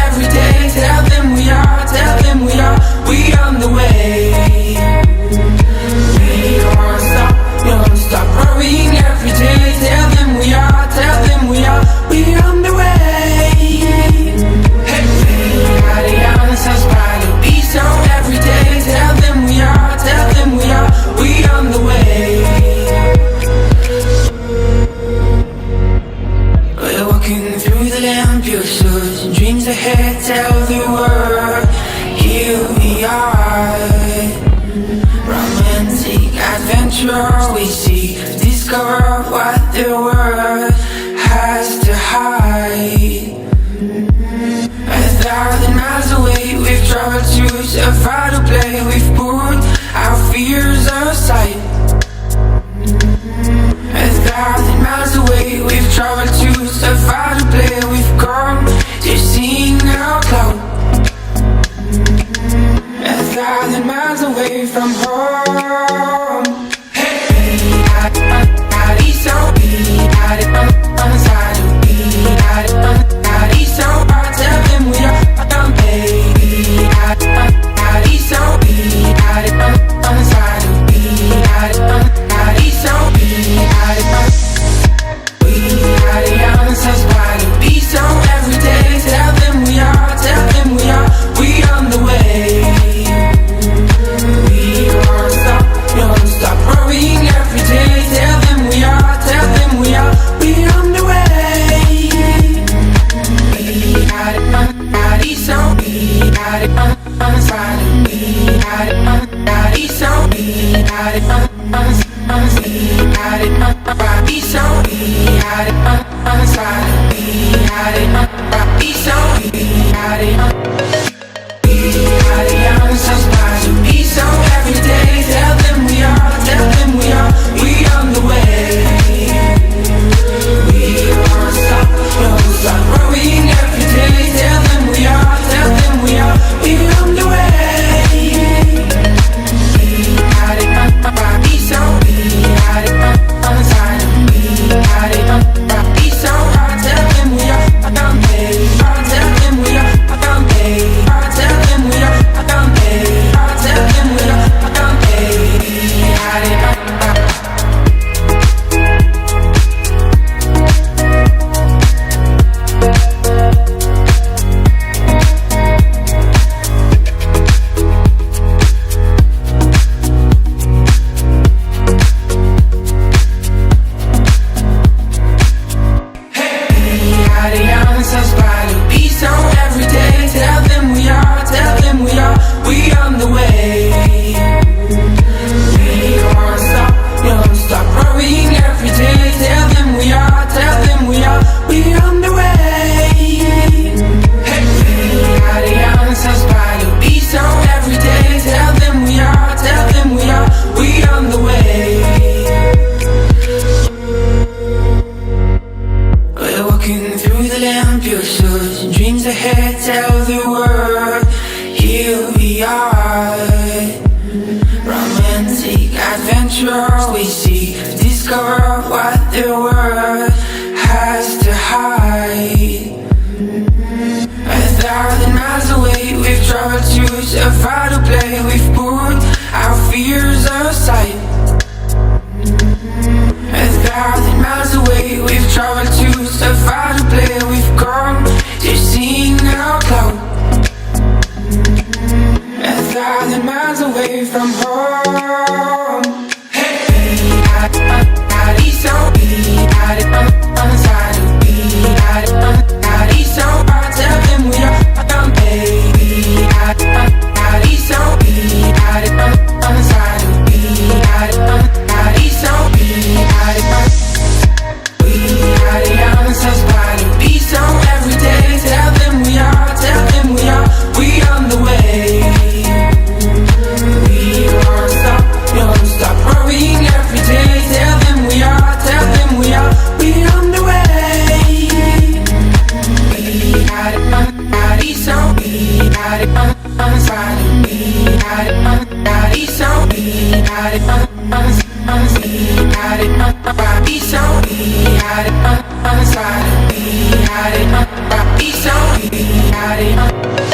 Every day, tell them we are, we on the way. We don't stop growing every day. Tell them we are, we on the way. Hey, alianzas para el piso. Every day, tell them we are, we on the way. We're walking through the lampposts and dreams ahead. Tell the world, here we are. Romantic adventure we seek to discover what the world has to hide. 1,000 miles away we've traveled to survive to play. We've put our fears aside. 1,000 miles away we've traveled to survive to play. We've come to sing out loud. 1,000 miles away from home. Hey, tell them we are every day. Tell them we are, we on the way. We don't stop growing every day. Tell them we are, we on the way. Every day, tell them we are, we on the way. We don't stop growing every day. Tell them we are, we on the way. Every day, tell them we are, we on the way. We don't stop growing every day. Tell them we are, we on the way. Hey, alianzas para el piso. Every day, tell them we are, we on the way. We're walking through the lampposts and dreams ahead. Tell the world, here we are. Romantic adventure we seek to discover what the world has to hide. 1,000 miles away we've traveled to survive to play. We've put our fears aside. 1,000 miles away we've traveled to survive to play. We've come to sing out loud. 1,000 miles away from home. Hey, tell them we are, every day. Tell them we are, we on the way. body.